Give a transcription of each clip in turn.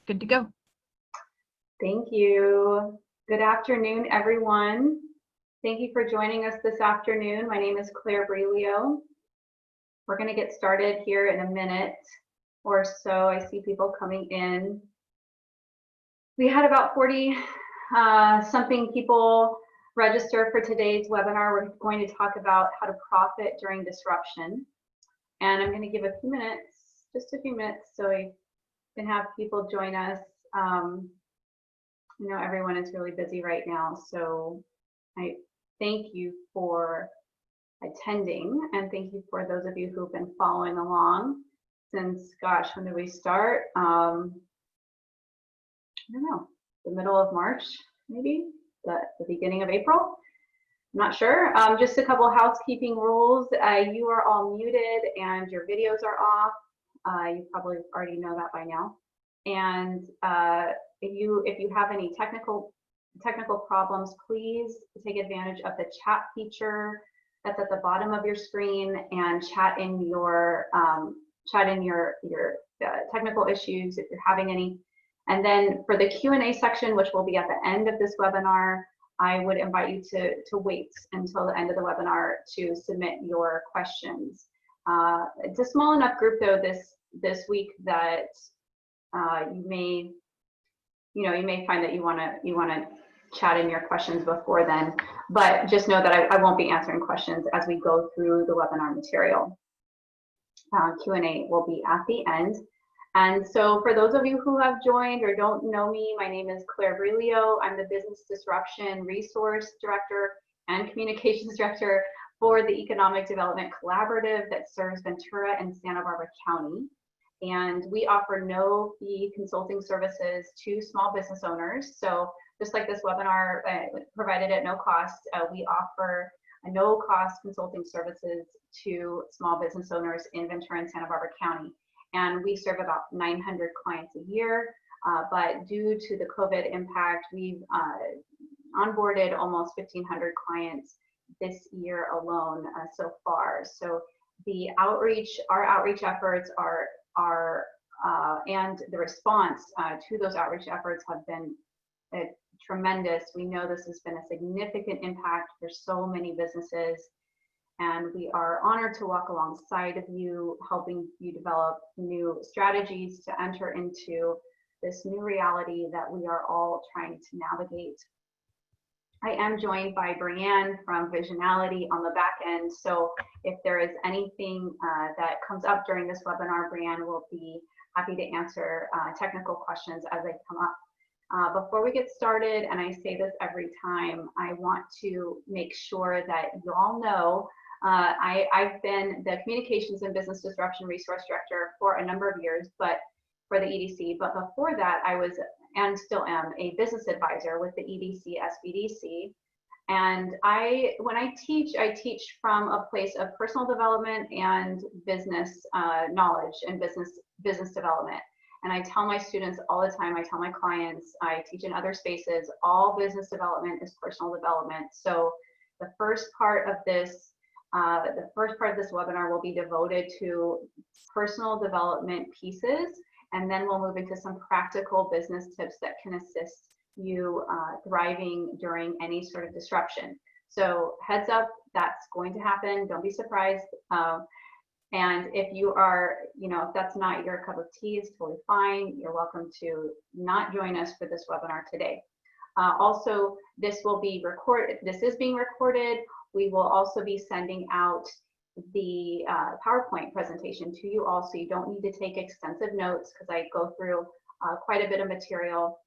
Good to go. Thank you. Good afternoon, everyone. Thank you for joining us this afternoon. My name is Clare Briglio. We're going to get started here in a minute or so. I see people coming in. We had about 40 something people register for today's webinar. We're going to talk about how to profit during disruption. And I'm going to give a few minutes, just a few minutes, so we can have people join us. I know everyone is really busy right now, so I thank you for attending, and thank you for those of you who've been following along since, gosh, when did we start? I don't know, the middle of March, maybe, the beginning of April. I'm not sure. Just a couple housekeeping rules. You are all muted and your videos are off. You probably already know that by now. And if you have any technical problems, please take advantage of the chat feature that's at the bottom of your screen and chat in your technical issues if you're having any. And then for the Q&A section, which will be at the end of this webinar, I would invite you to wait until the end of the webinar to submit your questions. It's a small enough group though this week that you may find that you want to chat in your questions before then, but just know that I won't be answering questions as we go through the webinar material. Q&A will be at the end. And so for those of you who have joined or don't know me, my name is Clare Briglio. I'm the Business Disruption Resource Director and Communications Director for the Economic Development Collaborative that serves Ventura and Santa Barbara County. And we offer no fee consulting services to small business owners. So just like this webinar provided at no cost, we offer no cost consulting services to small business owners in Ventura and Santa Barbara County. And we serve about 900 clients a year, but due to the COVID impact, we've onboarded almost 1,500 clients this year alone so far. So the our outreach efforts and the response to those outreach efforts have been tremendous. We know this has been a significant impact for so many businesses, and we are honored to walk alongside of you, helping you develop new strategies to enter into this new reality that we are all trying to navigate. I am joined by Brianne from Visionality on the back end, so if there is anything that comes up during this webinar, Brianne will be happy to answer technical questions as they come up. Before we get started, and I say this every time, I want to make sure that you all know I've been the Communications and Business Disruption Resource Director for a number of years, but for the EDC. But before that, I was and still am a business advisor with the EDC SBDC. And when I teach from a place of personal development and business knowledge and business development. And I tell my students all the time, I tell my clients, I teach in other spaces, all business development is personal development. So the first part of this webinar will be devoted to personal development pieces, and then we'll move into some practical business tips that can assist you thriving during any sort of disruption. So heads up, that's going to happen. Don't be surprised. And if you are, if that's not your cup of tea, it's totally fine. You're welcome to not join us for this webinar today. Also, this will be recorded. This is being recorded. We will also be sending out the PowerPoint presentation to you all, so you don't need to take extensive notes because I go through quite a bit of material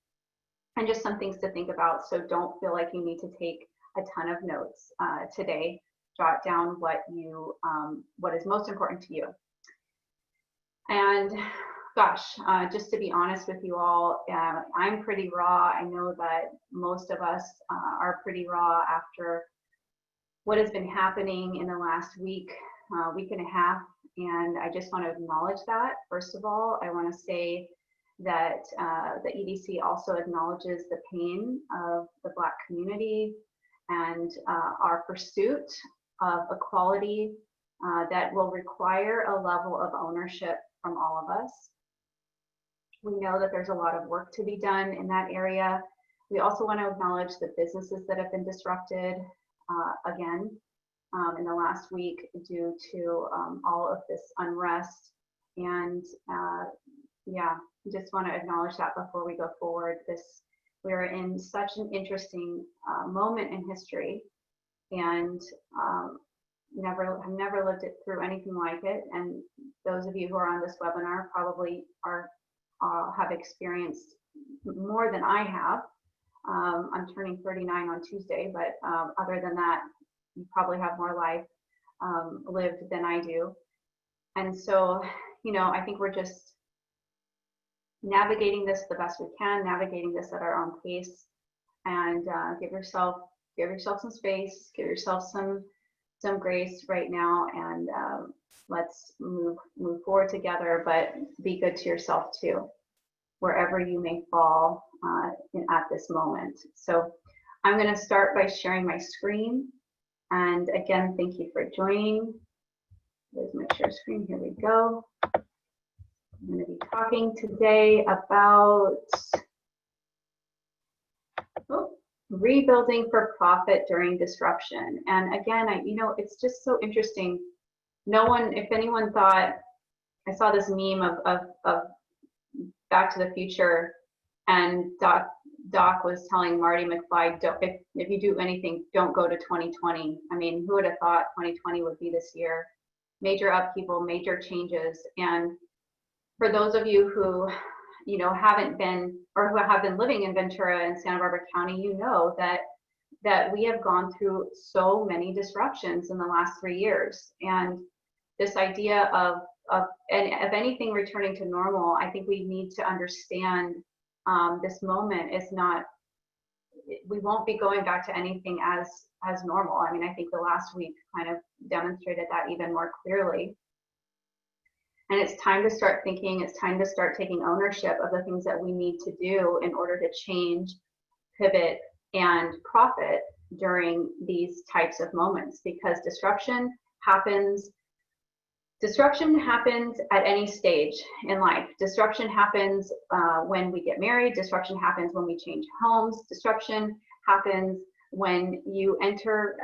and just some things to think about. So don't feel like you need to take a ton of notes today. Jot down what is most important to you. And gosh, just to be honest with you all, I'm pretty raw. I know that most of us are pretty raw after what has been happening in the last week and a half. And I just want to acknowledge that. First of all, I want to say that the EDC also acknowledges the pain of the Black community and our pursuit of equality that will require a level of ownership from all of us. We know that there's a lot of work to be done in that area. We also want to acknowledge the businesses that have been disrupted again in the last week due to all of this unrest. And yeah, just want to acknowledge that before we go forward. We're in such an interesting moment in history, and have never lived it through anything like it. And those of you who are on this webinar probably have experienced more than I have. I'm turning 39 on Tuesday, but other than that, you probably have more life lived than I do. And so, I think we're just navigating this the best we can, navigating this at our own pace, and give yourself some space, give yourself some grace right now, and let's move forward together, but be good to yourself too, wherever you may fall at this moment. So I'm going to start by sharing my screen. And again, thank you for joining. There's my share screen. Here we go. I'm going to be talking today about rebuilding for profit during disruption. And again, it's just so interesting. If anyone thought, I saw this meme of Back to the Future, and Doc was telling Marty McFly, if you do anything, don't go to 2020. I mean, who would have thought 2020 would be this year? Major upheaval, major changes. And for those of you who haven't been, or who have been living in Ventura and Santa Barbara County, that we have gone through so many disruptions in the last 3 years. And this idea of anything returning to normal, I think we need to understand this moment is not, we won't be going back to anything as normal. I mean, I think the last week kind of demonstrated that even more clearly. And it's time to start thinking, it's time to start taking ownership of the things that we need to do in order to change, pivot, and profit during these types of moments, because disruption happens at any stage in life. Disruption happens when we get married. Disruption happens when we change homes. Disruption happens when you enter,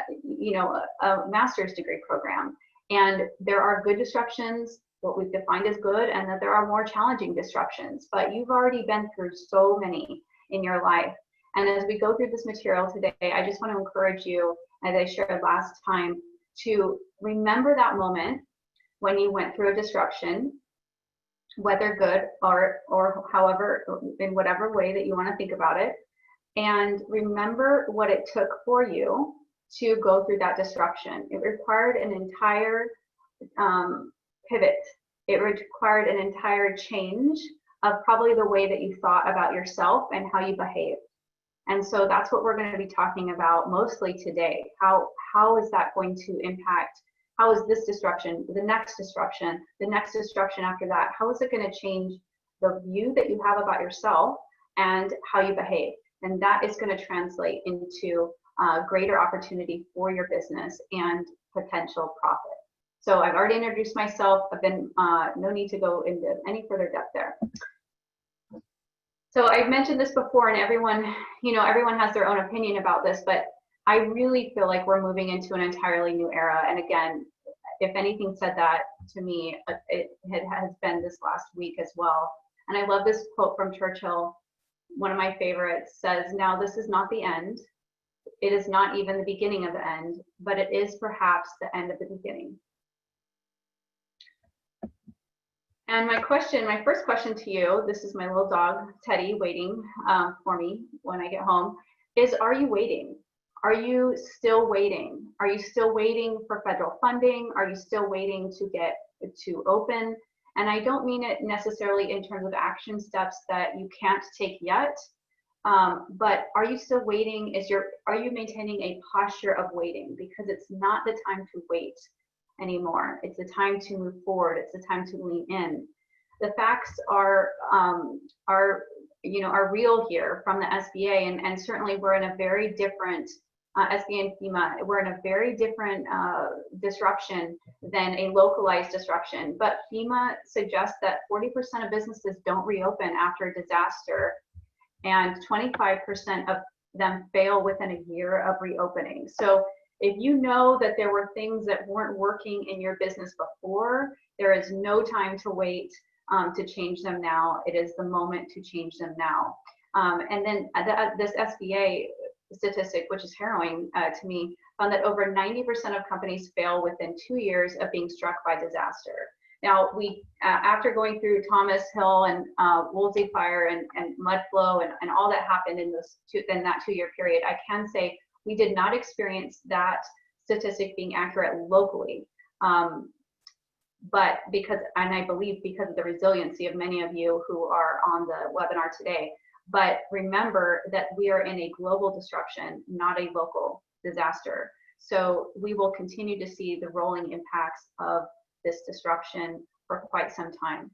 a master's degree program. And there are good disruptions, what we've defined as good, and that there are more challenging disruptions. But you've already been through so many in your life. And as we go through this material today, I just want to encourage you, as I shared last time, to remember that moment when you went through a disruption, whether good or however, in whatever way that you want to think about it, and remember what it took for you to go through that disruption. It required an entire pivot. It required an entire change of probably the way that you thought about yourself and how you behaved. And so that's what we're going to be talking about mostly today. How is that going to impact? How is this disruption, the next disruption after that? How is it going to change the view that you have about yourself and how you behave? And that is going to translate into greater opportunity for your business and potential profit. So I've already introduced myself. I've been, no need to go into any further depth there. So I've mentioned this before, and everyone has their own opinion about this, but I really feel like we're moving into an entirely new era. And again, if anything said that to me, it has been this last week as well. And I love this quote from Churchill. One of my favorites says, "Now this is not the end. It is not even the beginning of the end, but it is perhaps the end of the beginning." And my first question to you, this is my little dog, Teddy, waiting for me when I get home, is, are you waiting? Are you still waiting? Are you still waiting for federal funding? Are you still waiting to get to open? And I don't mean it necessarily in terms of action steps that you can't take yet, but are you still waiting? Are you maintaining a posture of waiting? Because it's not the time to wait anymore. It's the time to move forward. It's the time to lean in. The facts are real here from the SBA, and certainly we're in a very different SBA and FEMA, we're in a very different disruption than a localized disruption. But FEMA suggests that 40% of businesses don't reopen after a disaster, and 25% of them fail within a year of reopening. So if you know that there were things that weren't working in your business before, there is no time to wait to change them now. It is the moment to change them now. And then this SBA statistic, which is harrowing to me, found that over 90% of companies fail within 2 years of being struck by disaster. Now, we, after going through Thomas Hill and Woolsey Fire and mud flow and all that happened in that 2 year period, I can say we did not experience that statistic being accurate locally. But because, and I believe because of the resiliency of many of you who are on the webinar today, but remember that we are in a global disruption, not a local disaster. So we will continue to see the rolling impacts of this disruption for quite some time.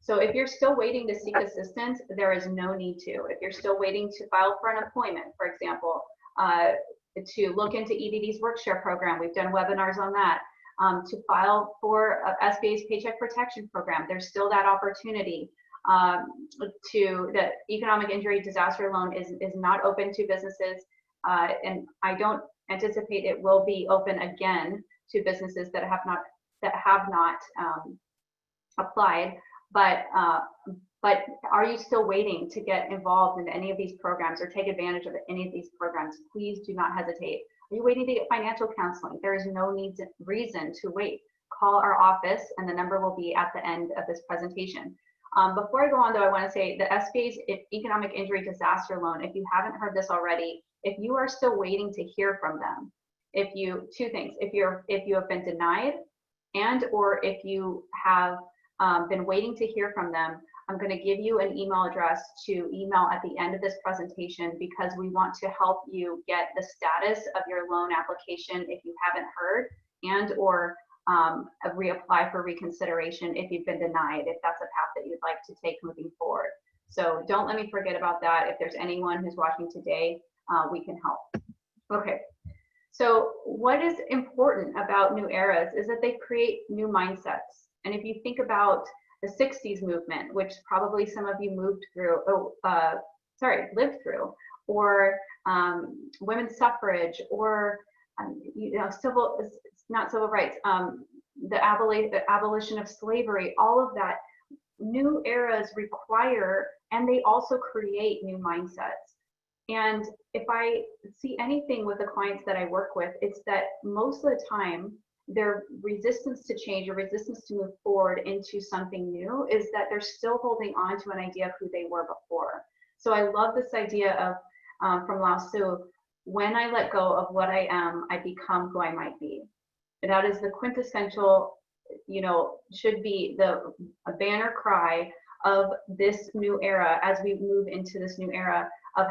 So if you're still waiting to seek assistance, there is no need to. If you're still waiting to file for unemployment, for example, to look into EDD's work-share program, we've done webinars on that. To file for SBA's Paycheck Protection Program, there's still that opportunity. To the economic injury disaster loan is not open to businesses, and I don't anticipate it will be open again to businesses that have not applied. But are you still waiting to get involved in any of these programs or take advantage of any of these programs? Please do not hesitate. Are you waiting to get financial counseling? There is no reason to wait. Call our office, and the number will be at the end of this presentation. Before I go on, though, I want to say the SBA's Economic Injury Disaster Loan, if you haven't heard this already, if you are still waiting to hear from them, two things, if you have been denied and or if you have been waiting to hear from them, I'm going to give you an email address to email at the end of this presentation, because we want to help you get the status of your loan application if you haven't heard, and or reapply for reconsideration if you've been denied, if that's a path that you'd like to take moving forward. So don't let me forget about that. If there's anyone who's watching today, we can help. Okay, so what is important about new eras is that they create new mindsets. And if you think about the 60s movement, which probably some of you lived through, or women's suffrage, or not civil rights, the abolition of slavery, all of that, new eras require, and they also create new mindsets. And if I see anything with the clients that I work with, it's that most of the time, their resistance to change or resistance to move forward into something new is that they're still holding on to an idea of who they were before. So I love this idea of, from Lao Tzu, when I let go of what I am, I become who I might be. That is the quintessential, should be a banner cry of this new era as we move into this new era of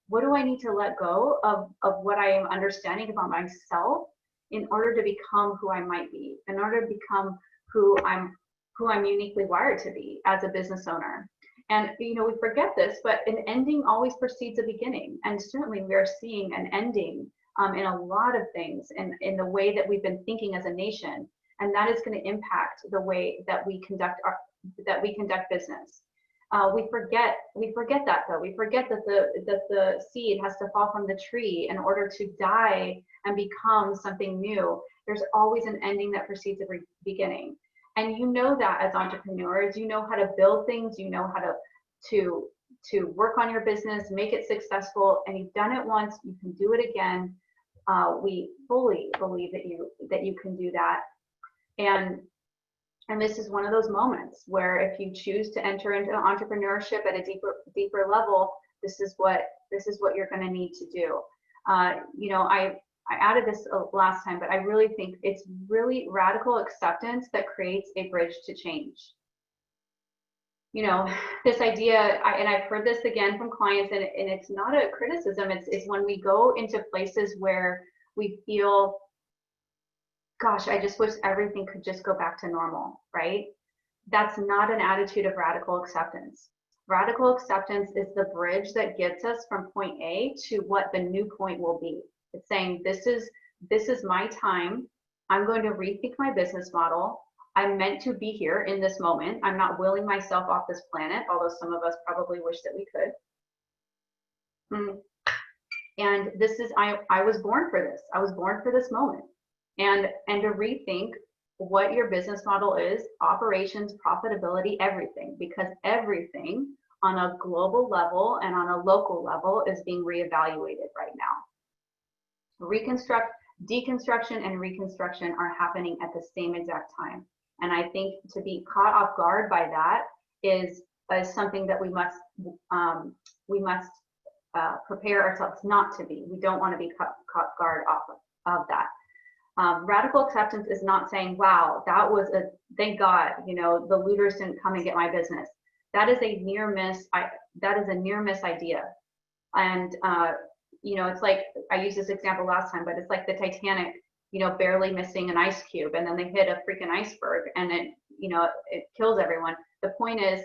what do I need to let go of what I am understanding about myself in order to become who I might be, in order to become who I'm uniquely wired to be as a business owner. And we forget this, but an ending always precedes a beginning. And certainly we are seeing an ending in a lot of things in the way that we've been thinking as a nation. And that is going to impact the way that we conduct business. We forget that, though. We forget that the seed has to fall from the tree in order to die and become something new. There's always an ending that precedes a beginning. And you know that as entrepreneurs, you know how to build things, you know how to work on your business, make it successful, and you've done it once, you can do it again. We fully believe that you can do that. And this is one of those moments where if you choose to enter into entrepreneurship at a deeper level, this is what you're going to need to do. I added this last time, but I really think it's really radical acceptance that creates a bridge to change. This idea, and I've heard this again from clients, and it's not a criticism, it's when we go into places where we feel, gosh, I just wish everything could just go back to normal, right? That's not an attitude of radical acceptance. Radical acceptance is the bridge that gets us from point A to what the new point will be. It's saying, this is my time. I'm going to rethink my business model. I'm meant to be here in this moment. I'm not willing myself off this planet, although some of us probably wish that we could. And this is, I was born for this. I was born for this moment. And to rethink what your business model is, operations, profitability, everything, because everything on a global level and on a local level is being reevaluated right now. Deconstruction and reconstruction are happening at the same exact time. And I think to be caught off guard by that is something that we must prepare ourselves not to be. We don't want to be caught guard off of that. Radical acceptance is not saying, wow, that was thank God, the looters didn't come and get my business. That is a near miss. That is a near miss idea. And, it's like, I used this example last time, but it's like the Titanic, barely missing an ice cube, and then they hit a freaking iceberg and it kills everyone. The point is,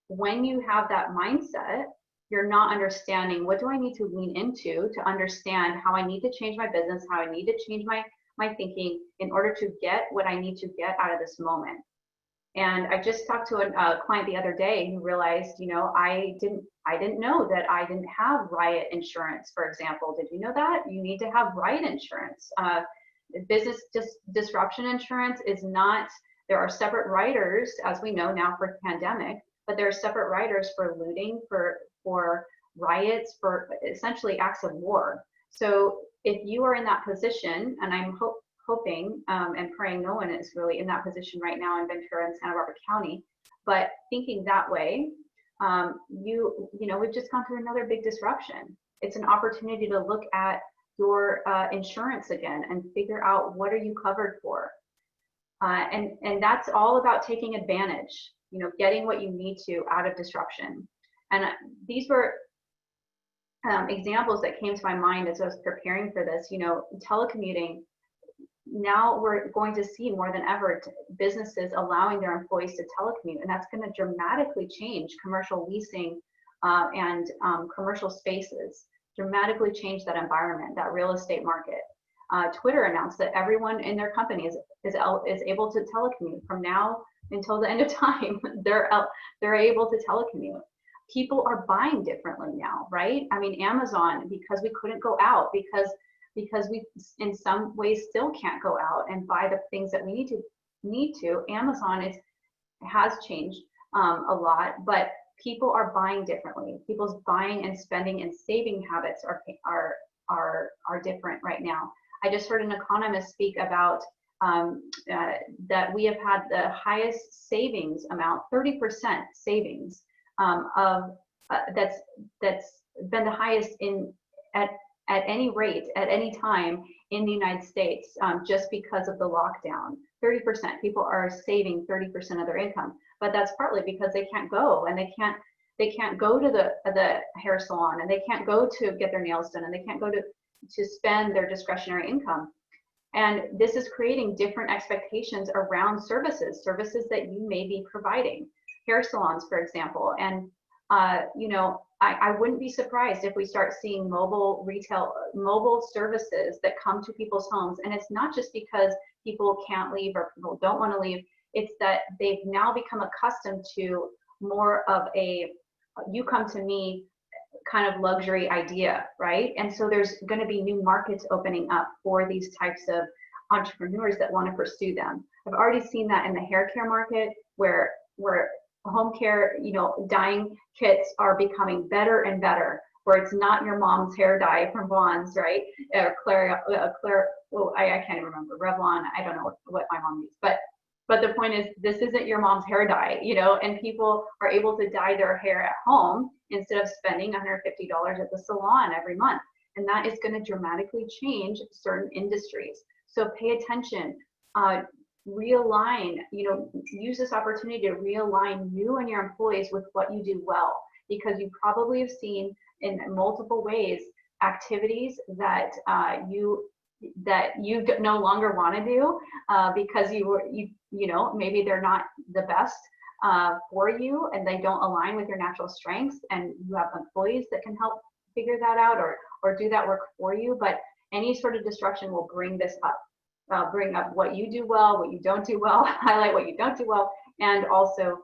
when you have that mindset, you're not understanding, what do I need to lean into to understand how I need to change my business, how I need to change my thinking in order to get what I need to get out of this moment. And I just talked to a client the other day who realized, I didn't know that I didn't have riot insurance, for example. Did you know that? You need to have riot insurance. Business disruption insurance is not, there are separate riders, as we know now for pandemic, but there are separate riders for looting, for riots, for essentially acts of war. So if you are in that position, and I'm hoping and praying no one is really in that position right now in Ventura and Santa Barbara County, but thinking that way, we've just gone through another big disruption. It's an opportunity to look at your insurance again and figure out, what are you covered for? And that's all about taking advantage, getting what you need to out of disruption. And these were examples that came to my mind as I was preparing for this. Telecommuting, now we're going to see more than ever businesses allowing their employees to telecommute, and that's going to dramatically change commercial leasing and commercial spaces, dramatically change that environment, that real estate market. Twitter announced that everyone in their company is able to telecommute from now until the end of time. They're able to telecommute. People are buying differently now, right? I mean, Amazon, because we couldn't go out, because we in some ways still can't go out and buy the things that we need to. Amazon has changed a lot, but people are buying differently. People's buying and spending and saving habits are different right now. I just heard an economist speak about that we have had the highest savings amount, 30% savings that's been the highest at any rate, at any time in the United States, just because of the lockdown. 30%, people are saving 30% of their income, but that's partly because they can't go, and they can't go to the hair salon, and they can't go to get their nails done, and they can't go to spend their discretionary income. And this is creating different expectations around services that you may be providing. Hair salons, for example, and I wouldn't be surprised if we start seeing mobile services that come to people's homes. And it's not just because people can't leave or people don't want to leave. It's that they've now become accustomed to more of a you come to me kind of luxury idea, right? And so there's going to be new markets opening up for these types of entrepreneurs that want to pursue them. I've already seen that in the hair care market, where home care, dyeing kits are becoming better and better, where it's not your mom's hair dye from Vaughn's, right? Claire, well, I can't even remember, Revlon, I don't know what my mom used, but the point is, this isn't your mom's hair dye, and people are able to dye their hair at home instead of spending $150 at the salon every month. And that is going to dramatically change certain industries. So pay attention, realign, use this opportunity to realign you and your employees with what you do well, because you probably have seen in multiple ways activities that you no longer want to do because maybe they're not the best for you, and they don't align with your natural strengths, and you have employees that can help figure that out or do that work for you. But Any sort of disruption will bring this up, bring up what you do well, what you don't do well, highlight what you don't do well, and also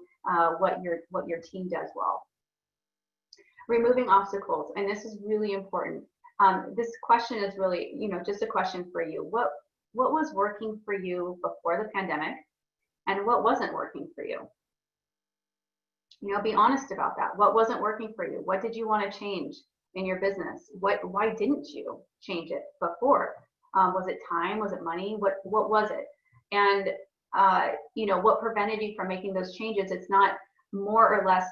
what your team does well. Removing obstacles, and this is really important. This question is really, just a question for you. What was working for you before the pandemic, and what wasn't working for you? Be honest about that. What wasn't working for you? What did you want to change in your business? Why didn't you change it before? Was it time? Was it money? What was it? And what prevented you from making those changes? It's not more or less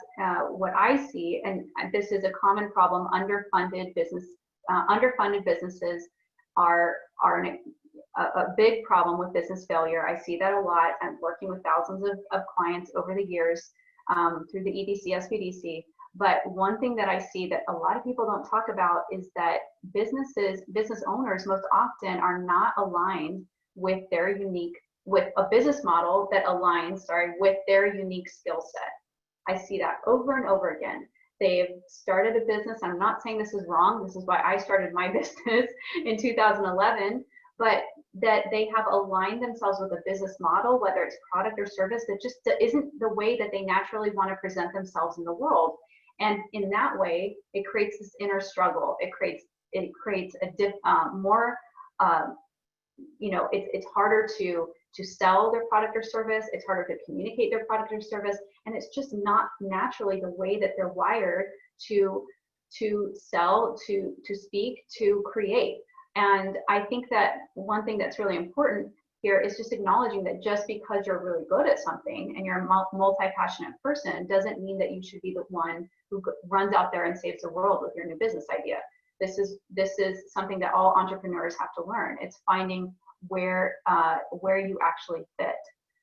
what I see, and this is a common problem. Underfunded businesses are a big problem with business failure. I see that a lot. I'm working with thousands of clients over the years through the EDC, SBDC. But one thing that I see that a lot of people don't talk about is that business owners most often are not aligned with with a business model that aligns, with their unique skill set. I see that over and over again. They've started a business. I'm not saying this is wrong. This is why I started my business in 2011, but that they have aligned themselves with a business model, whether it's product or service, that just isn't the way that they naturally want to present themselves in the world. And in that way, it creates this inner struggle. It creates more, it's harder to sell their product or service. It's harder to communicate their product or service. And it's just not naturally the way that they're wired to sell, to speak, to create. And I think that one thing that's really important here is just acknowledging that just because you're really good at something and you're a multi-passionate person doesn't mean that you should be the one who runs out there and saves the world with your new business idea. This is something that all entrepreneurs have to learn. It's finding where you actually fit.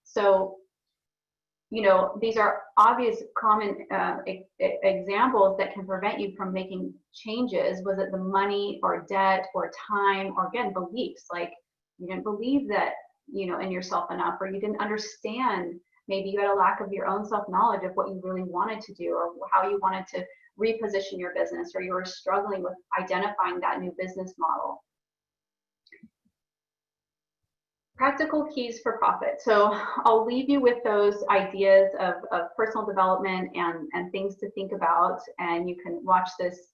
So, these are obvious common examples that can prevent you from making changes. Was it the money or debt or time, or again, beliefs? Like you didn't believe that, in yourself enough, or you didn't understand, maybe you had a lack of your own self-knowledge of what you really wanted to do or how you wanted to reposition your business, or you were struggling with identifying that new business model. Practical keys for profit. So I'll leave you with those ideas of personal development and things to think about. And you can watch this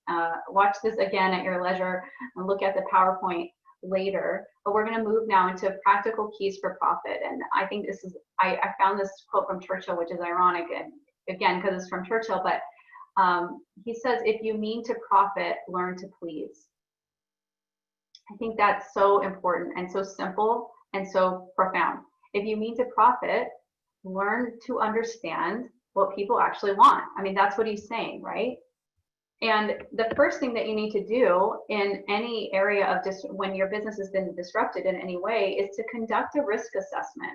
again at your leisure and look at the PowerPoint later. But we're going to move now into practical keys for profit. And I think this is, I found this quote from Churchill, which is ironic, and again, because it's from Churchill, but he says, if you mean to profit, learn to please. I think that's so important and so simple and so profound. If you mean to profit, learn to understand what people actually want. I mean, that's what he's saying, right? And the first thing that you need to do in any area of when your business has been disrupted in any way is to conduct a risk assessment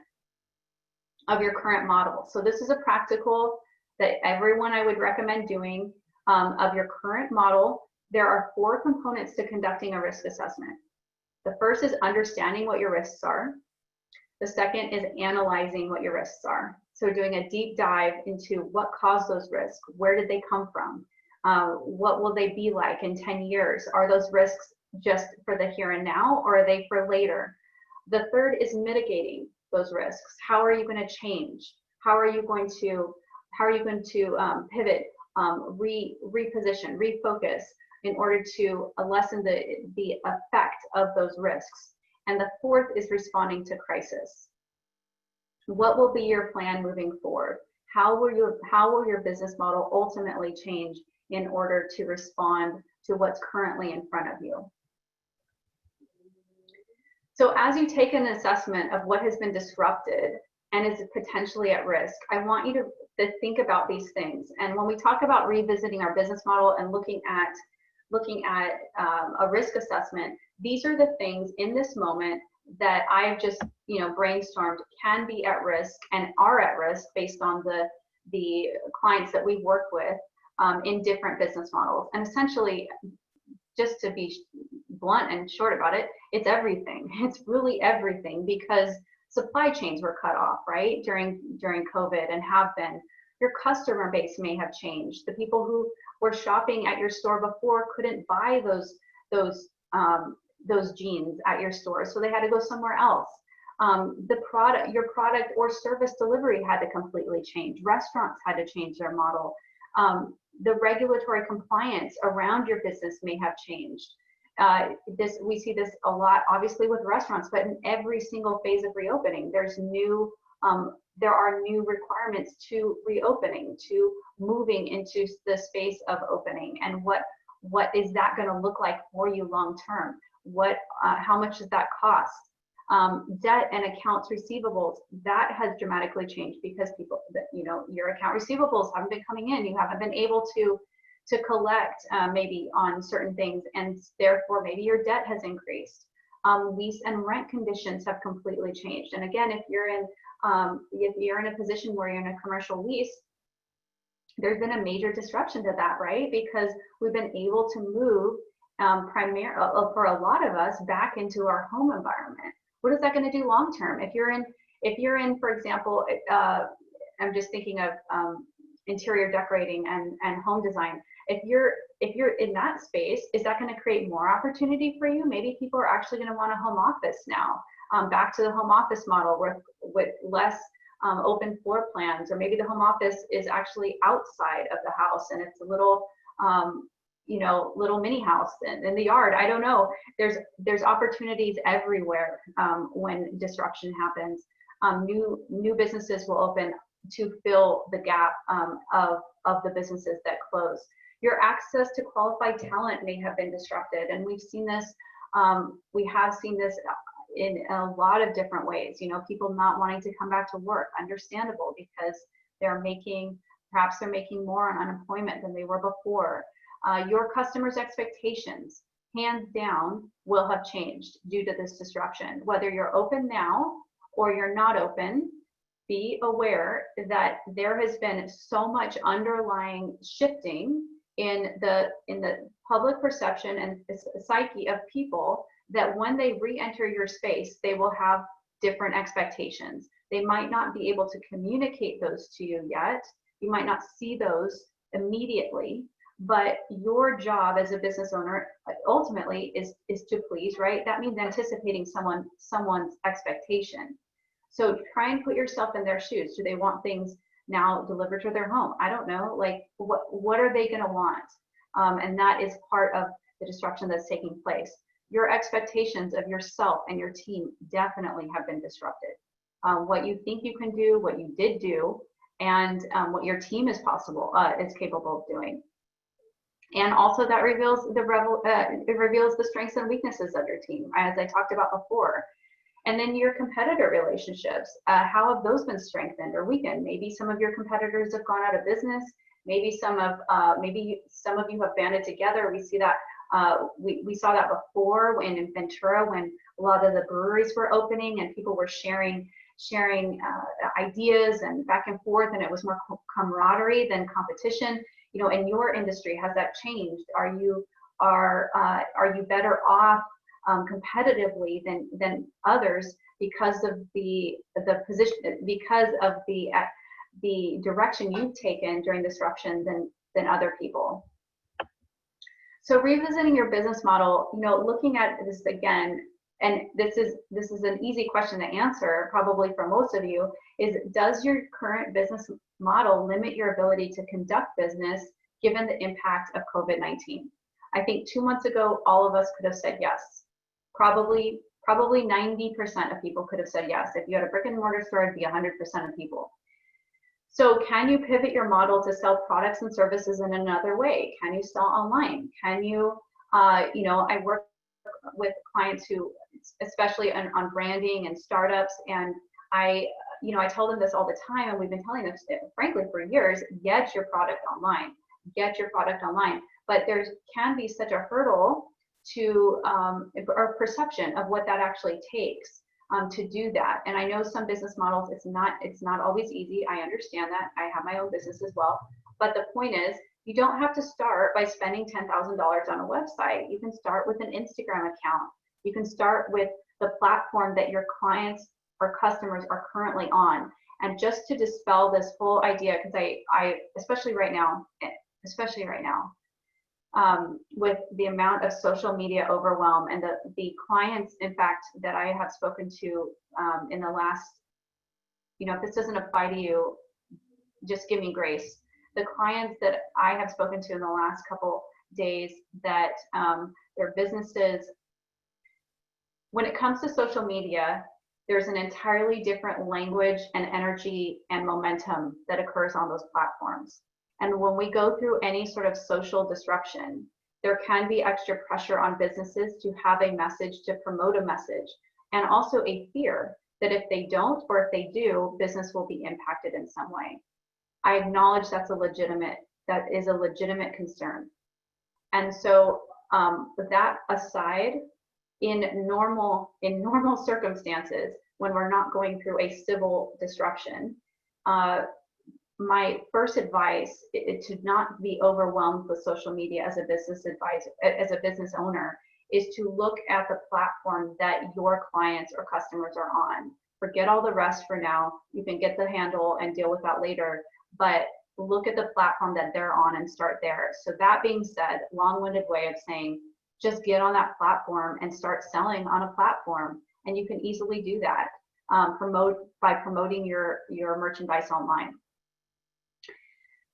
of your current model. So this is a practical that everyone I would recommend doing of your current model. There are 4 components to conducting a risk assessment. The first is understanding what your risks are. The second is analyzing what your risks are. So doing a deep dive into what caused those risks. Where did they come from? What will they be like in 10 years? Are those risks just for the here and now, or are they for later? The third is mitigating those risks. How are you going to change? How are you going to pivot, reposition, refocus in order to lessen the effect of those risks? And the fourth is responding to crisis. What will be your plan moving forward? How will your business model ultimately change in order to respond to what's currently in front of you? So as you take an assessment of what has been disrupted and is potentially at risk, I want you to think about these things. And when we talk about revisiting our business model and looking at a risk assessment, these are the things in this moment that I've just brainstormed can be at risk and are at risk based on the clients that we work with in different business models. And essentially, just to be blunt and short about it, it's everything. It's really everything, because supply chains were cut off, right, during COVID, and have been. Your customer base may have changed. The people who were shopping at your store before couldn't buy those those jeans at your store, so they had to go somewhere else. Your product or service delivery had to completely change. Restaurants had to change their model. The regulatory compliance around your business may have changed. We see this a lot, obviously, with restaurants, but in every single phase of reopening, there are new requirements to reopening, to moving into the space of opening, and what is that going to look like for you long term? How much does that cost? Debt and accounts receivables, that has dramatically changed because people, your account receivables haven't been coming in. You haven't been able to collect maybe on certain things, and therefore maybe your debt has increased. Lease and rent conditions have completely changed. And again, if you're in a position where you're in a commercial lease, there's been a major disruption to that, right? Because we've been able to move for a lot of us back into our home environment. What is that going to do long term? If you're in, for example, I'm just thinking of interior decorating and home design. If you're in that space, is that going to create more opportunity for you? Maybe people are actually going to want a home office now, back to the home office model with less open floor plans, or maybe the home office is actually outside of the house and it's a little little mini house in the yard. I don't know. There's opportunities everywhere when disruption happens. New businesses will open to fill the gap of the businesses that close. Your access to qualified talent may have been disrupted, and we've seen this. We have seen this in a lot of different ways. People not wanting to come back to work, understandable, because perhaps they're making more on unemployment than they were before. Your customers' expectations, hands down, will have changed due to this disruption. Whether you're open now or you're not open, be aware that there has been so much underlying shifting in the public perception and psyche of people that when they re-enter your space, they will have different expectations. They might not be able to communicate those to you yet. You might not see those immediately. But your job as a business owner ultimately is to please, right? That means anticipating someone's expectation. So try and put yourself in their shoes. Do they want things now delivered to their home? I don't know. Like, what are they going to want? And that is part of the disruption that's taking place. Your expectations of yourself and your team definitely have been disrupted. What you think you can do, what you did do, and what your team is capable of doing. And also that reveals the strengths and weaknesses of your team, as I talked about before. And then your competitor relationships, how have those been strengthened or weakened? Maybe some of your competitors have gone out of business. Maybe some of you have banded together. We see that we saw that before in Ventura, when a lot of the breweries were opening and people were sharing ideas and back and forth, and it was more camaraderie than competition. In your industry, has that changed? Are you better off competitively than others because of the position, because of the direction you've taken during disruption than other people? So revisiting your business model, looking at this again, and this is an easy question to answer probably for most of you, is does your current business model limit your ability to conduct business given the impact of COVID-19? I think 2 months ago, all of us could have said yes. Probably 90% of people could have said yes. If you had a brick and mortar store, it'd be 100% of people. So can you pivot your model to sell products and services in another way? Can you sell online? Can you, I work with clients who, especially on branding and startups, and I tell them this all the time, and we've been telling them, frankly, for years, get your product online. But there can be such a hurdle to or perception of what that actually takes to do that. And I know some business models, it's not always easy. I understand that. I have my own business as well. But the point is, you don't have to start by spending $10,000 on a website. You can start with an Instagram account. You can start with the platform that your clients or customers are currently on. And just to dispel this whole idea, because I especially right now, with the amount of social media overwhelm and the clients, in fact, that I have spoken to in the last, if this doesn't apply to you, just give me grace. The clients that I have spoken to in the last couple days that their businesses, when it comes to social media, there's an entirely different language and energy and momentum that occurs on those platforms. And when we go through any sort of social disruption, there can be extra pressure on businesses to have a message, to promote a message, and also a fear that if they don't, or if they do, business will be impacted in some way. I acknowledge that is a legitimate concern. And so with that aside, in normal circumstances, when we're not going through a civil disruption, my first advice is to not be overwhelmed with social media as a business advisor, as a business owner, is to look at the platform that your clients or customers are on. Forget all the rest for now. You can get the handle and deal with that later, but look at the platform that they're on and start there. So that being said, long-winded way of saying, just get on that platform and start selling on a platform. And you can easily do that by promoting your merchandise online.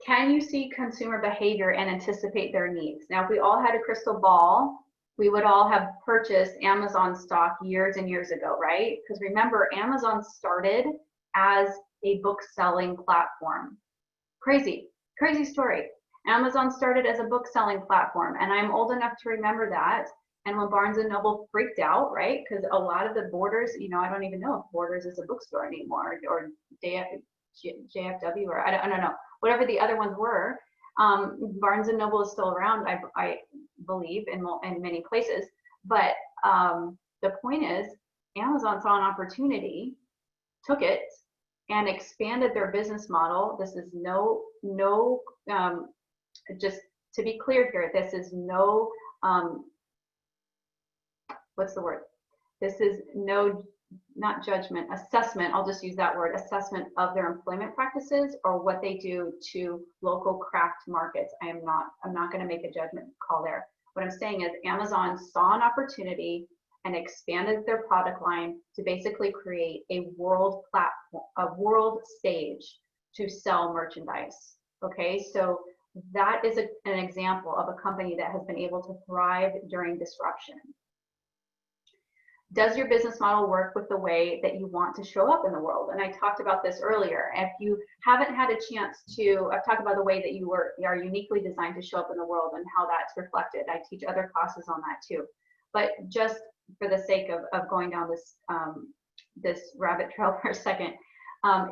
Can you see consumer behavior and anticipate their needs? Now, if we all had a crystal ball, we would all have purchased Amazon stock years and years ago, right? Because remember, Amazon started as a book selling platform. Crazy story. Amazon started as a book selling platform, and I'm old enough to remember that. And when Barnes and Noble freaked out, right? Because a lot of the Borders, I don't even know if Borders is a bookstore anymore, or JFW, or I don't know, whatever the other ones were. Barnes and Noble is still around, I believe, in many places. But the point is, Amazon saw an opportunity, took it, and expanded their business model. This is just to be clear here, this is no, what's the word? This is no, not judgment, assessment, I'll just use that word, assessment of their employment practices or what they do to local craft markets. I'm not gonna make a judgment call there. What I'm saying is Amazon saw an opportunity and expanded their product line to basically create a world platform, a world stage to sell merchandise. Okay, so that is an example of a company that has been able to thrive during disruption. Does your business model work with the way that you want to show up in the world? And I talked about this earlier. If you haven't had a chance to, I've talked about the way that you are uniquely designed to show up in the world and how that's reflected. I teach other classes on that too. But just for the sake of going down this rabbit trail for a second,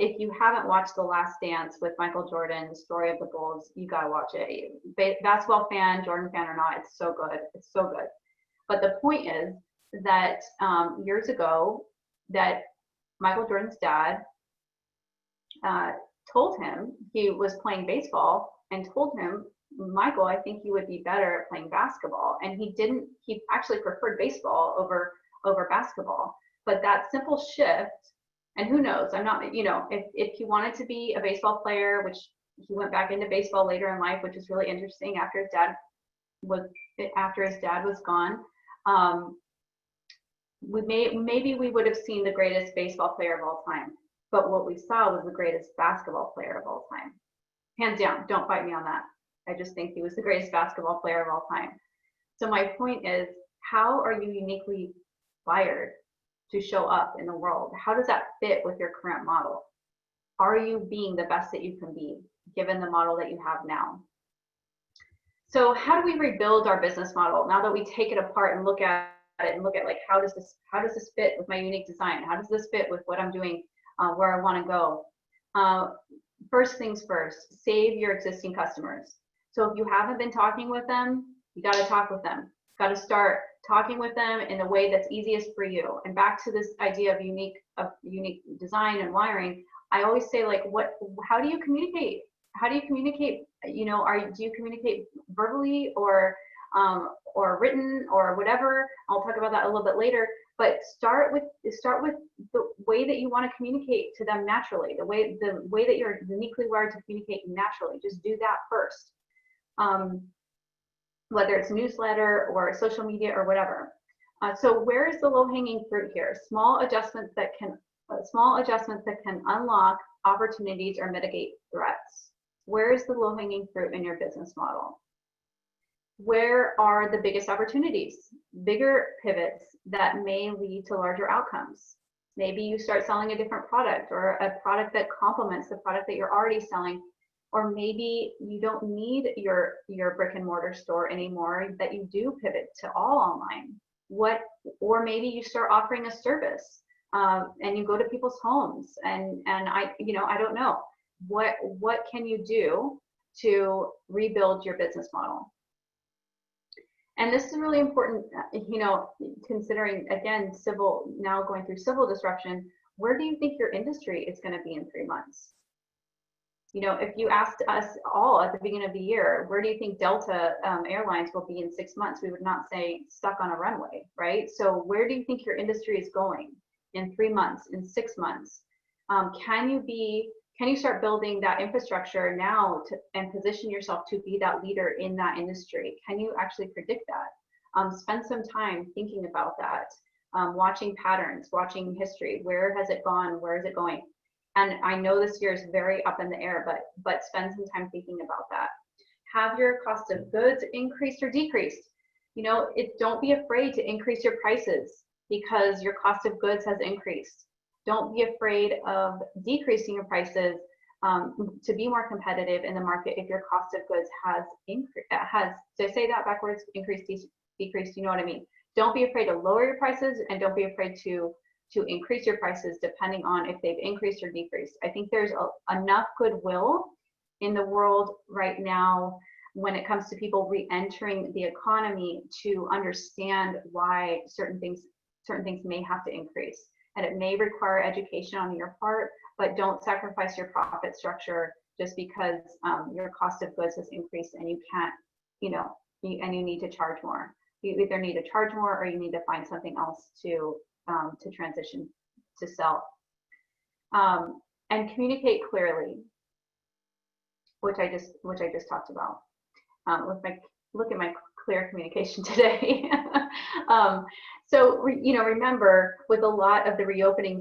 if you haven't watched The Last Dance with Michael Jordan, the story of the Bulls, you gotta watch it. Basketball fan, Jordan fan or not, it's so good. It's so good. But the point is that years ago, that Michael Jordan's dad told him, he was playing baseball and told him, Michael, I think you would be better at playing basketball. And he actually preferred baseball over basketball. But that simple shift, and who knows, I'm not, if he wanted to be a baseball player, which he went back into baseball later in life, which is really interesting after his dad was gone. Maybe we would have seen the greatest baseball player of all time, but what we saw was the greatest basketball player of all time. Hands down, don't fight me on that. I just think he was the greatest basketball player of all time. So my point is, how are you uniquely wired to show up in the world? How does that fit with your current model? Are you being the best that you can be, given the model that you have now? So how do we rebuild our business model now that we take it apart and look at it and look at, like, how does this fit with my unique design? How does this fit with what I'm doing, where I want to go? First things first, save your existing customers. So if you haven't been talking with them, you got to talk with them. Got to start talking with them in the way that's easiest for you. And back to this idea of unique design and wiring, I always say, like, how do you communicate? How do you communicate? Do you communicate verbally or written or whatever? I'll talk about that a little bit later. But start with the way that you want to communicate to them naturally, the way that you're uniquely wired to communicate naturally. Just do that first. whether it's newsletter or social media or whatever. So where is the low-hanging fruit here? Small adjustments that can unlock opportunities or mitigate threats. Where is the low-hanging fruit in your business model? Where are the biggest opportunities? Bigger pivots that may lead to larger outcomes. Maybe you start selling a different product, or a product that complements the product that you're already selling. Or maybe you don't need your brick and mortar store anymore, that you do pivot to all online. Or maybe you start offering a service and you go to people's homes, and I don't know. What can you do to rebuild your business model? And this is really important, considering, again, now going through civil disruption. Where do you think your industry is going to be in 3 months? If you asked us all at the beginning of the year, where do you think Delta Airlines will be in 6 months? We would not say stuck on a runway, right? So where do you think your industry is going in 3 months, in 6 months? Can you start building that infrastructure now and position yourself to be that leader in that industry? Can you actually predict that? Spend some time thinking about that, watching patterns, watching history. Where has it gone? Where is it going? And I know this year is very up in the air, but spend some time thinking about that. Have your cost of goods increased or decreased? Don't be afraid to increase your prices because your cost of goods has increased. Don't be afraid of decreasing your prices to be more competitive in the market if your cost of goods has increased. Did I say that backwards? Increased, decreased, you know what I mean? Don't be afraid to lower your prices, and don't be afraid to increase your prices depending on if they've increased or decreased. I think there's enough goodwill in the world right now when it comes to people re-entering the economy to understand why certain things may have to increase. And it may require education on your part, but don't sacrifice your profit structure just because your cost of goods has increased and you can't, and you need to charge more. You either need to charge more or you need to find something else to transition to sell. And communicate clearly, which I just talked about. Look at my clear communication today. So remember, with a lot of the reopening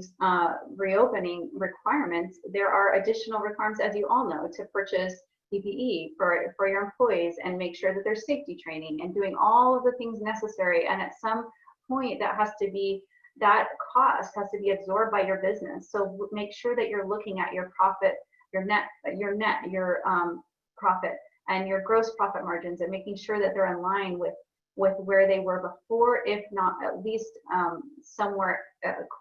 requirements, there are additional requirements, as you all know, to purchase PPE for your employees and make sure that there's safety training and doing all of the things necessary. And at some point, that cost has to be absorbed by your business. So make sure that you're looking at your profit, your profit, and your gross profit margins, and making sure that they're in line with where they were before, if not at least somewhere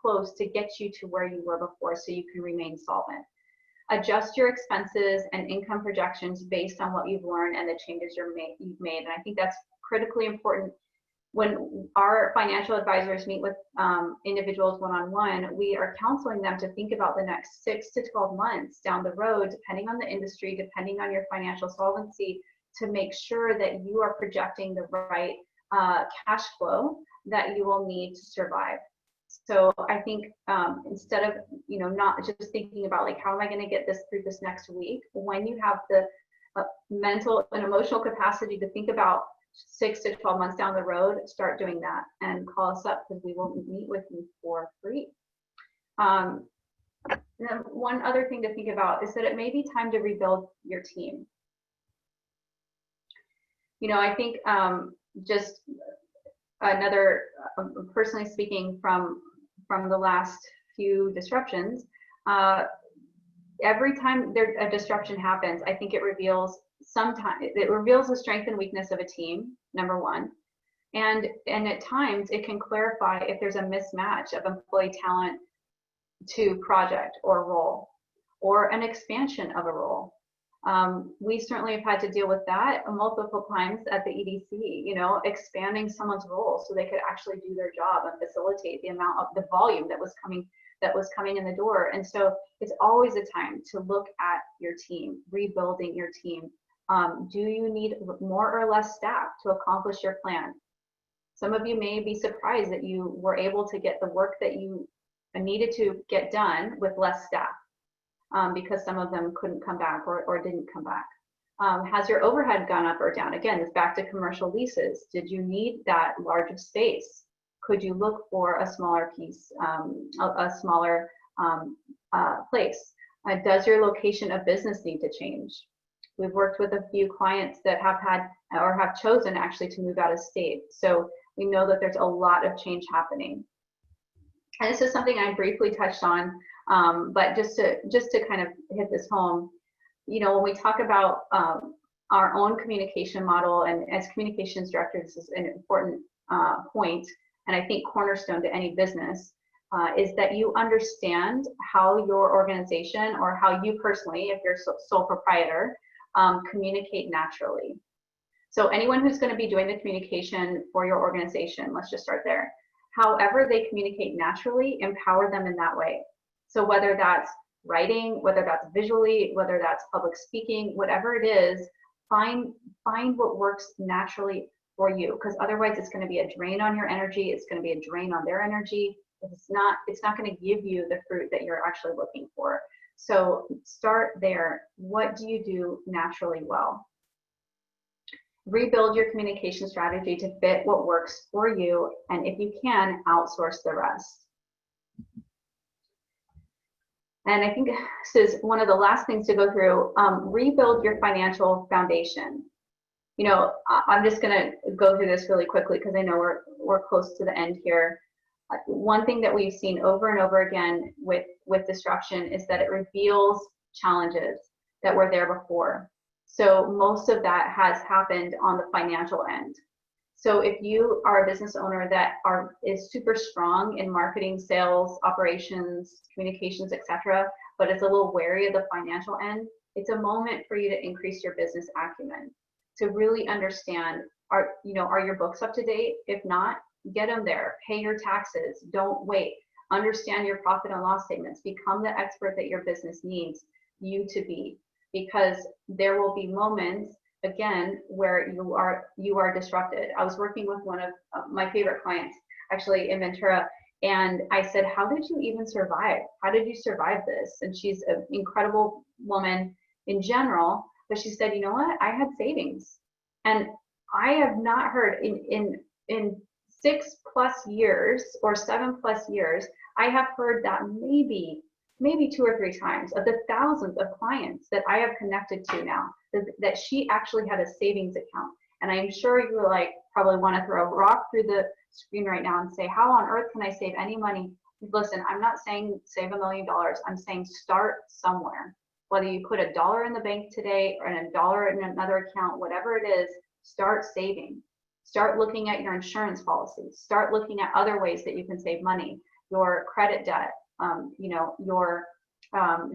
close to get you to where you were before, so you can remain solvent. Adjust your expenses and income projections based on what you've learned and the changes you've made. And I think that's critically important. When our financial advisors meet with individuals one-on-one, we are counseling them to think about the next 6 to 12 months down the road, depending on the industry, depending on your financial solvency, to make sure that you are projecting the right cash flow that you will need to survive. So I think instead of not just thinking about like, how am I going to get this through this next week, when you have the mental and emotional capacity to think about 6 to 12 months down the road, start doing that and call us up, because we will meet with you for free. And then one other thing to think about is that it may be time to rebuild your team. I think just another, personally speaking, from the last few disruptions, every time a disruption happens, I think it reveals the strength and weakness of a team, number one. And at times it can clarify if there's a mismatch of employee talent to project or role, or an expansion of a role. We certainly have had to deal with that multiple times at the EDC, expanding someone's role so they could actually do their job and facilitate the volume that was coming in the door. And so it's always a time to look at your team, rebuilding your team. Do you need more or less staff to accomplish your plan? Some of you may be surprised that you were able to get the work that you needed to get done with less staff, because some of them couldn't come back or didn't come back. Has your overhead gone up or down? Again, it's back to commercial leases. Did you need that large of space? Could you look for a smaller piece, a smaller place? Does your location of business need to change? We've worked with a few clients that have had or have chosen actually to move out of state. So we know that there's a lot of change happening. And this is something I briefly touched on, but just to kind of hit this home, you know, when we talk about our own communication model, and as communications director, this is an important point, and I think cornerstone to any business, is that you understand how your organization or how you personally, if you're sole proprietor, communicate naturally. So anyone who's going to be doing the communication for your organization, let's just start there. However they communicate naturally, empower them in that way. So whether that's writing, whether that's visually, whether that's public speaking, whatever it is, find what works naturally for you, because otherwise it's going to be a drain on your energy. It's going to be a drain on their energy. It's not going to give you the fruit that you're actually looking for. So start there. What do you do naturally well? Rebuild your communication strategy to fit what works for you, and if you can, outsource the rest. And I think this is one of the last things to go through. Rebuild your financial foundation. You know, I'm just going to go through this really quickly because I know we're close to the end here. One thing that we've seen over and over again with disruption is that it reveals challenges that were there before. So most of that has happened on the financial end. So if you are a business owner that is super strong in marketing, sales, operations, communications, etc., but is a little wary of the financial end, it's a moment for you to increase your business acumen, to really understand, are your books up to date? If not, get them there. Pay your taxes. Don't wait. Understand your profit and loss statements. Become the expert that your business needs you to be, because there will be moments, again, where you are disrupted. I was working with one of my favorite clients actually in Ventura, and I said, how did you even survive? How did you survive this? And she's an incredible woman in general, but she said, you know what? I had savings. And I have not heard in 6+ years or 7+ years, I have heard that maybe 2 or 3 times of the thousands of clients that I have connected to now, that she actually had a savings account. And I'm sure you probably want to throw a rock through the screen right now and say, how on earth can I save any money? Listen, I'm not saying save $1 million. I'm saying start somewhere. Whether you put $1 in the bank today or $1 in another account, whatever it is, start saving. Start looking at your insurance policies. Start looking at other ways that you can save money. Your credit debt, your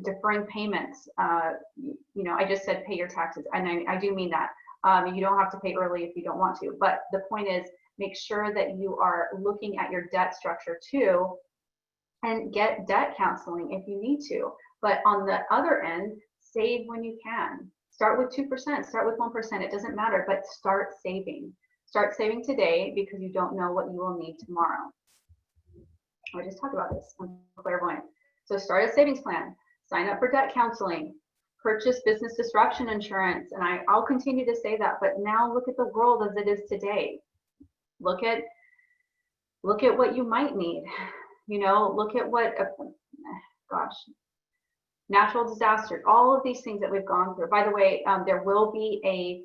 deferring payments. I just said pay your taxes, and I do mean that. You don't have to pay early if you don't want to, but the point is, make sure that you are looking at your debt structure too, and get debt counseling if you need to. But on the other end, save when you can. Start with 2%, start with 1%, it doesn't matter, but start saving. Start saving today, because you don't know what you will need tomorrow. I just talked about this, I'm clairvoyant. So start a savings plan, sign up for debt counseling, purchase business disruption insurance, and I'll continue to say that, but now look at the world as it is today. Look at what you might need. Look at what, natural disasters, all of these things that we've gone through. By the way, there will be a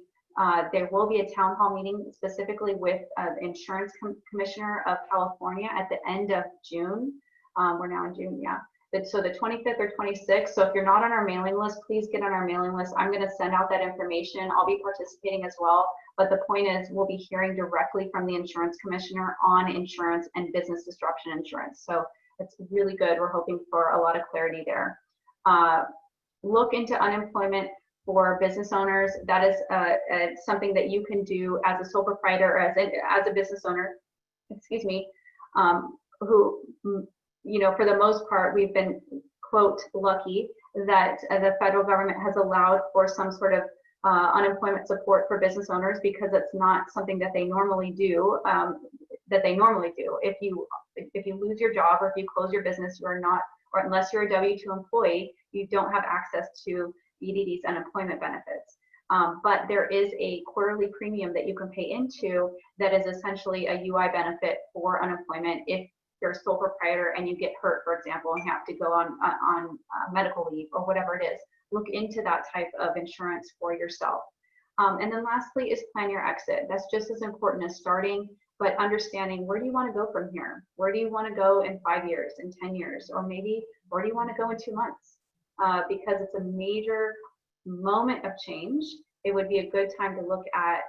town hall meeting specifically with the Insurance Commissioner of California at the end of June. We're now in June, yeah. So the 25th or 26th. So if you're not on our mailing list, please get on our mailing list. I'm going to send out that information. I'll be participating as well. But the point is, we'll be hearing directly from the Insurance Commissioner on insurance and business disruption insurance. So it's really good. We're hoping for a lot of clarity there. Look into unemployment for business owners. That is something that you can do as a sole proprietor or as a business owner, who, for the most part, we've been, quote, lucky that the federal government has allowed for some sort of unemployment support for business owners, because it's not something that they normally do. If you lose your job, or if you close your business, you are not, or unless you're a W-2 employee, you don't have access to EDD's unemployment benefits. but there is a quarterly premium that you can pay into that is essentially a UI benefit for unemployment if you're a sole proprietor and you get hurt, for example, and have to go on medical leave or whatever it is. Look into that type of insurance for yourself. And then lastly is plan your exit. That's just as important as starting, but understanding, where do you want to go from here? Where do you want to go in 5 years, in 10 years, or maybe where do you want to go in 2 months? Because it's a major moment of change. It would be a good time to look at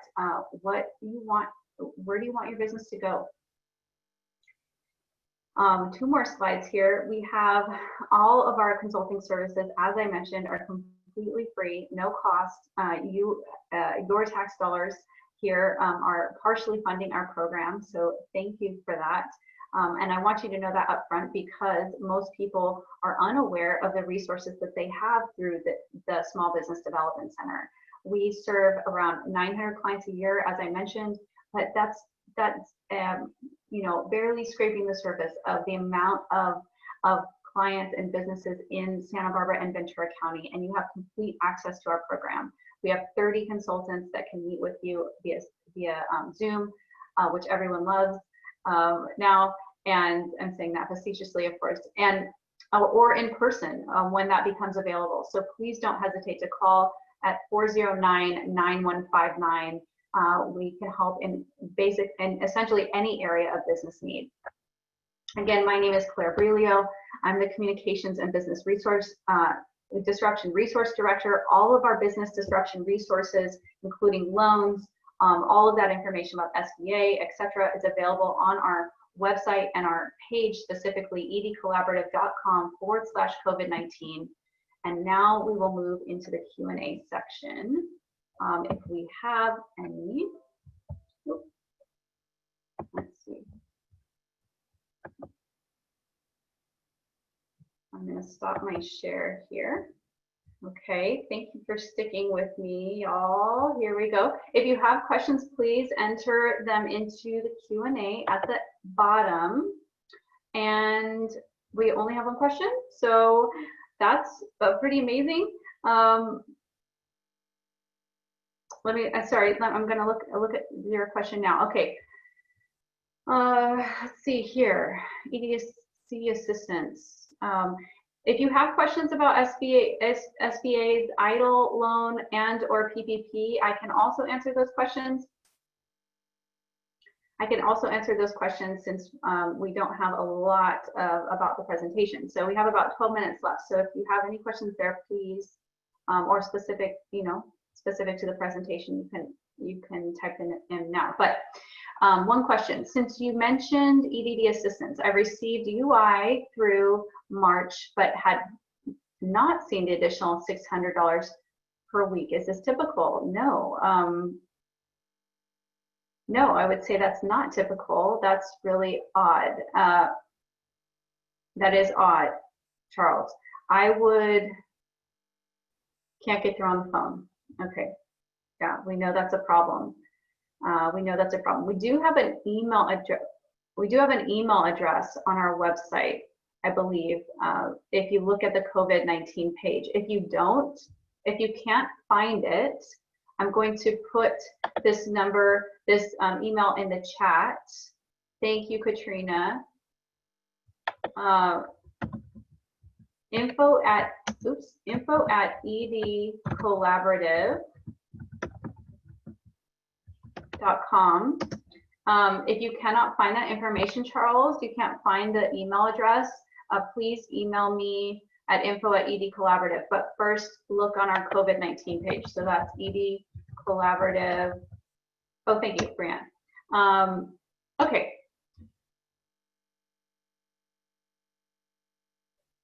what you want, where do you want your business to go? 2 more slides here. We have all of our consulting services, as I mentioned, are completely free, no cost. Your tax dollars here are partially funding our program, so thank you for that. And I want you to know that up front, because most people are unaware of the resources that they have through the Small Business Development Center. We serve around 900 clients a year, as I mentioned, but that's you know, barely scraping the surface of the amount of clients and businesses in Santa Barbara and Ventura County, and you have complete access to our program. We have 30 consultants that can meet with you via Zoom, which everyone loves now, and I'm saying that facetiously, of course, and or in person when that becomes available. So please don't hesitate to call at 409-9159. We can help in basic and essentially any area of business need. Again, my name is Clare Briglio. I'm the Communications and Business Disruption Resource Director. All of our business disruption resources, including loans, all of that information about SBA, etc., is available on our website and our page, specifically edcollaborative.com/COVID-19. And now we will move into the Q&A section. If we have any, let's see. I'm going to stop my share here. Okay, thank you for sticking with me, y'all. Here we go. If you have questions, please enter them into the Q&A at the bottom. And we only have one question, so that's pretty amazing. Sorry, I'm going to look at your question now. Okay. Let's see here. EDC assistance. If you have questions about SBA's EIDL loan and or PPP, I can also answer those questions. Since we don't have a lot about the presentation. So we have about 12 minutes left. So if you have any questions there, please, or specific, specific to the presentation, you can type in now. But one question, since you mentioned EDD assistance, I received UI through March, but had not seen the additional $600 per week. Is this typical? No. No, I would say that's not typical. That's really odd. That is odd, Charles. Can't get through on the phone. Okay, yeah, we know that's a problem. We do have an email address. We do have an email address on our website, I believe, if you look at the COVID-19 page. If you can't find it, I'm going to put this email in the chat. Thank you, Katrina. info@edcollaborative.com. If you cannot find that information, Charles, you can't find the email address, please email me at info@edcollaborative. But first, look on our COVID-19 page. So that's ED Collaborative. Oh, thank you, Brianne. Okay.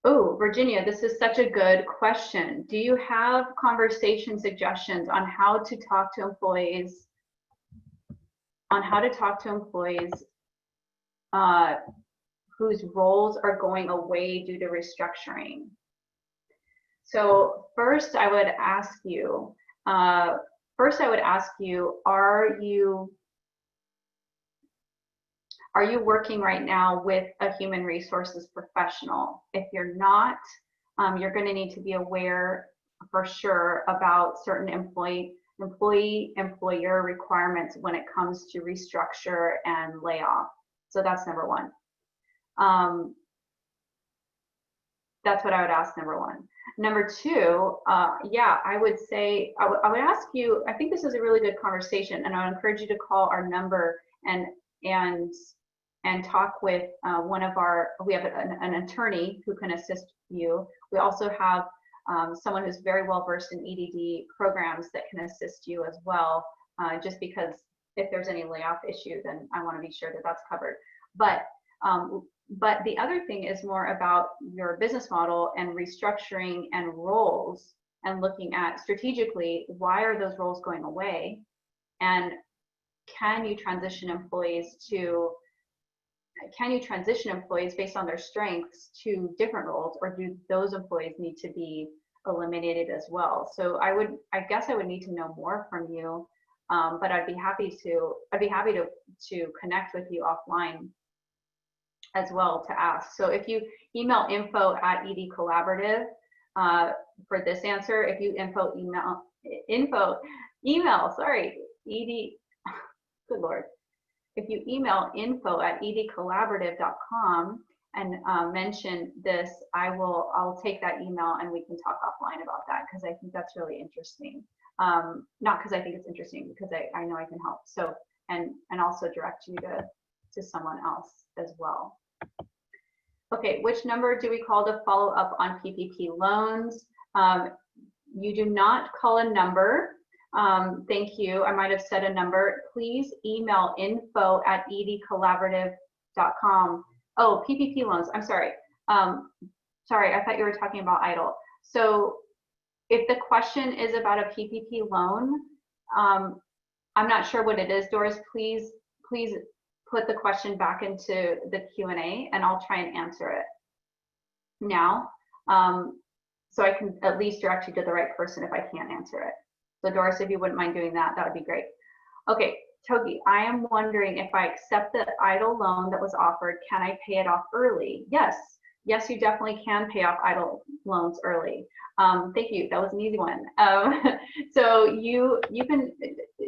Oh, Virginia, this is such a good question. Do you have conversation suggestions on how to talk to employees? Whose roles are going away due to restructuring? So first, I would ask you. Are you working right now with a human resources professional? If you're not, you're going to need to be aware for sure about certain employee employee-employer requirements when it comes to restructure and layoff. So that's number one. That's what I would ask, number one. Number two, yeah, I would say, I would ask you, I think this is a really good conversation, and I would encourage you to call our number and talk with one of our, we have an attorney who can assist you. We also have someone who's very well versed in EDD programs that can assist you as well, just because if there's any layoff issue, then I want to be sure that that's covered. But the other thing is more about your business model and restructuring and roles, and looking at strategically, why are those roles going away? And can you transition employees based on their strengths to different roles, or do those employees need to be eliminated as well? So I guess I would need to know more from you, but I'd be happy to connect with you offline as well to ask. So if you email info@edcollaborative for this answer, if you good Lord. If you email info@edcollaborative.com and mention this, I'll take that email and we can talk offline about that, because I think that's really interesting. Not because I think it's interesting, because I know I can help. So, and also direct you to someone else as well. Okay, which number do we call to follow up on PPP loans? You do not call a number. Thank you. I might have said a number. Please email info@edcollaborative.com. Oh, PPP loans. I'm sorry. Sorry, I thought you were talking about EIDL. So if the question is about a PPP loan, I'm not sure what it is. Doris, please put the question back into the Q&A and I'll try and answer it now. So I can at least direct you to the right person if I can't answer it. So Doris, if you wouldn't mind doing that, that would be great. Okay, Togi, I am wondering, if I accept the EIDL loan that was offered, can I pay it off early? Yes, you definitely can pay off EIDL loans early. Thank you, that was an easy one. So you can,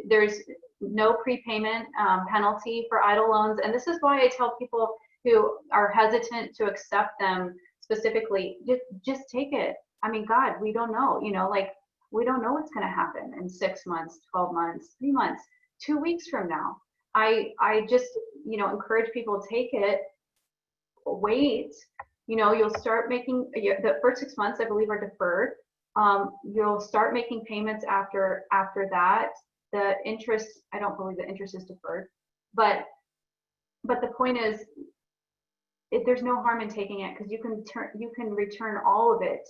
there's no prepayment penalty for EIDL loans. And this is why I tell people who are hesitant to accept them specifically, just take it. I mean, God, we don't know, like, we don't know what's going to happen in 6 months, 12 months, 3 months, 2 weeks from now. I just, encourage people to take it, wait, you'll start making, the first 6 months, I believe, are deferred. You'll start making payments after that. The interest, I don't believe the interest is deferred, but the point is, there's no harm in taking it, because you can return all of it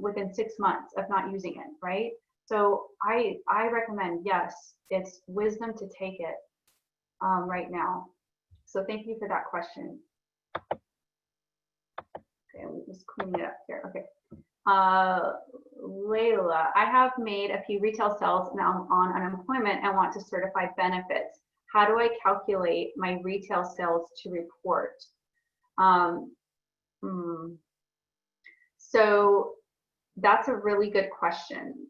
within 6 months of not using it, right? So I recommend, yes, it's wisdom to take it right now. So thank you for that question. Okay, I'm just cleaning it up here. Okay. Layla, I have made a few retail sales now on unemployment and want to certify benefits. How do I calculate my retail sales to report? So that's a really good question.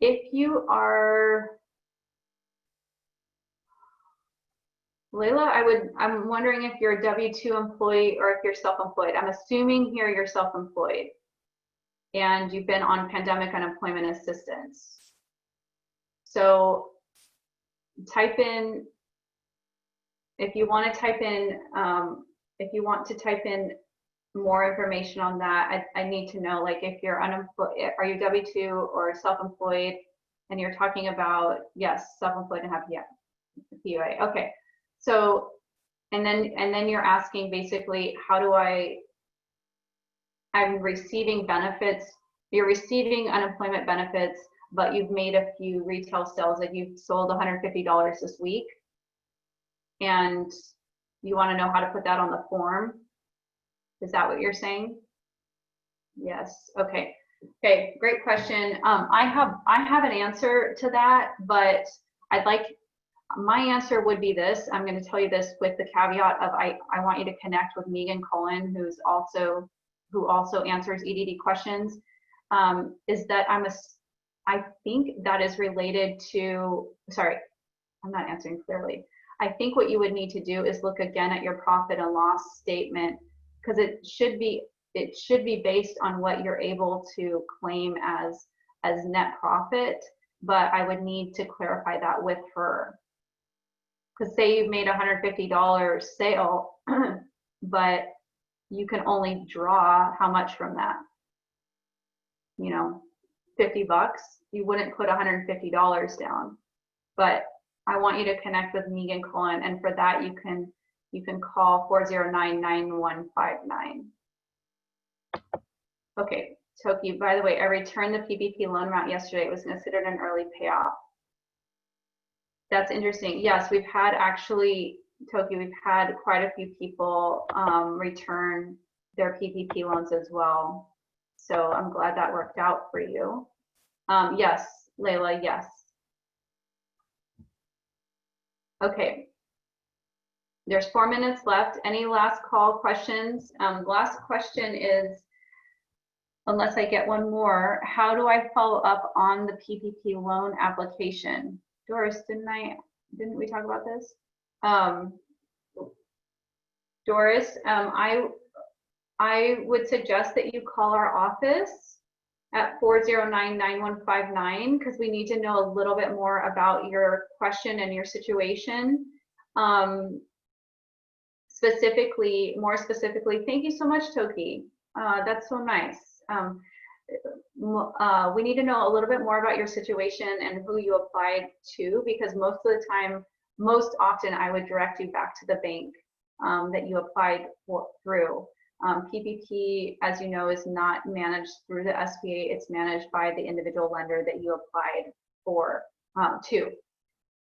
If you are, Layla, I'm wondering if you're a W-2 employee or if you're self-employed. I'm assuming here you're self-employed and you've been on pandemic unemployment assistance. So type in, if you want to type in more information on that, I need to know, like, if you're unemployed, are you W-2 or self-employed? And you're talking about, yes, self-employed and have PUA. Okay. So, and then you're asking basically, how do I'm receiving benefits, you're receiving unemployment benefits, but you've made a few retail sales, that you've sold $150 this week, and you want to know how to put that on the form. Is that what you're saying? Yes. Okay. Okay. Great question. I have an answer to that, but my answer would be this. I'm going to tell you this with the caveat of I want you to connect with Megan Cullen, who's also who also answers EDD questions, is that I think that is related to, sorry, I'm not answering clearly. I think what you would need to do is look again at your profit and loss statement, because it should be based on what you're able to claim as net profit, but I would need to clarify that with her. Because say you've made $150 sale, but you can only draw how much from that? You know, 50 bucks. You wouldn't put $150 down. But I want you to connect with Megan Cullen, and for that you can call 409-9159. Okay, Toki, by the way, I returned the PPP loan amount yesterday. It was considered an early payoff. That's interesting. Yes, we've had actually, Toki, we've had quite a few people return their PPP loans as well. So I'm glad that worked out for you. Yes, Layla, yes. Okay, there's 4 minutes left. Any last call questions? The last question is, unless I get one more, how do I follow up on the PPP loan application? Doris, didn't we talk about this? Doris, I would suggest that you call our office at 409-9159, because we need to know a little bit more about your question and your situation. More specifically, thank you so much, Toki. That's so nice. We need to know a little bit more about your situation and who you applied to, because most often I would direct you back to the bank that you applied through. PPP, as you know, is not managed through the SBA. It's managed by the individual lender that you applied to.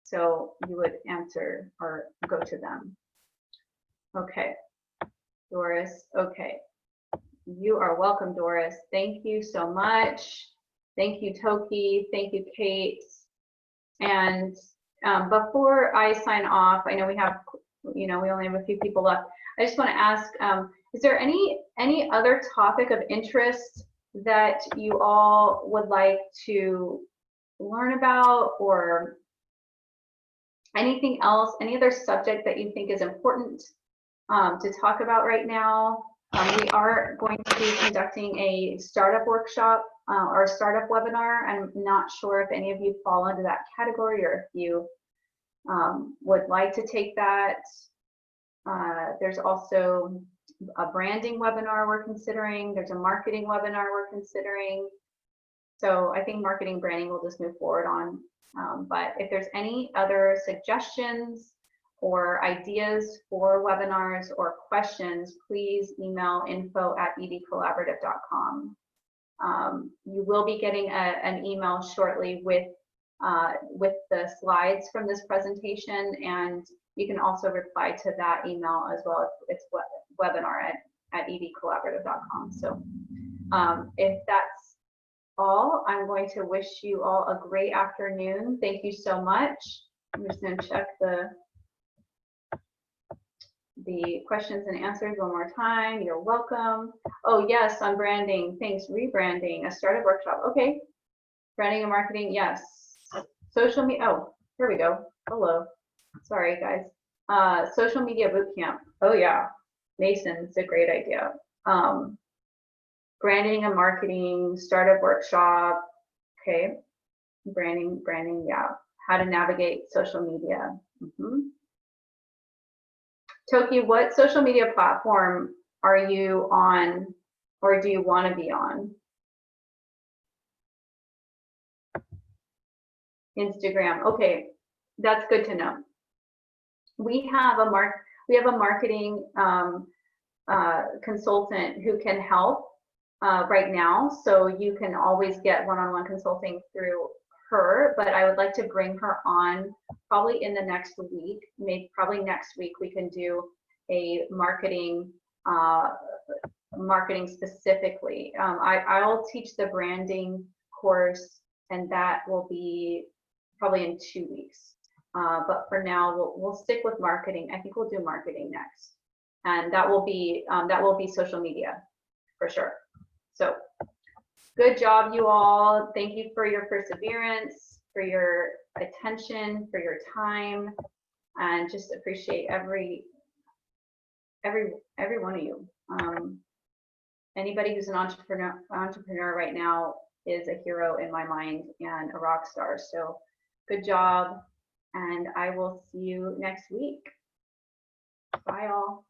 So you would answer or go to them. Okay, Doris, okay. You are welcome, Doris. Thank you so much. Thank you, Toki. Thank you, Kate. And before I sign off, I know we have, we only have a few people left. I just want to ask, is there any other topic of interest that you all would like to learn about, or anything else, any other subject that you think is important to talk about right now? We are going to be conducting a startup workshop or a startup webinar. I'm not sure if any of you fall into that category, or if you would like to take that. There's also a branding webinar we're considering. There's a marketing webinar we're considering. So I think marketing branding will just move forward on. But if there's any other suggestions or ideas for webinars or questions, please email info@edcollaborative.com. You will be getting an email shortly with the slides from this presentation, and you can also reply to that email as well. It's webinar@edcollaborative.com. So if that's all, I'm going to wish you all a great afternoon. Thank you so much. I'm just going to check the questions and answers one more time. You're welcome. Oh yes, on branding. Thanks. Rebranding, a startup workshop. Okay. Branding and marketing. Yes. Social media. Oh, here we go. Hello. Sorry, guys. Social media bootcamp. Oh yeah. Mason, it's a great idea. Branding and marketing, startup workshop. Okay. Branding. Yeah. How to navigate social media. Toki, what social media platform are you on, or do you want to be on? Instagram. Okay, that's good to know. We have a marketing consultant who can help right now, so you can always get one-on-one consulting through her, but I would like to bring her on probably in the next week. Maybe probably next week we can do a marketing specifically. I'll teach the branding course, and that will be probably in 2 weeks. But for now, we'll stick with marketing. I think we'll do marketing next, and that will be social media for sure. So good job, you all. Thank you for your perseverance, for your attention, for your time, and just appreciate every one of you. Anybody who's an entrepreneur right now is a hero in my mind and a rock star. So good job, and I will see you next week. Bye all.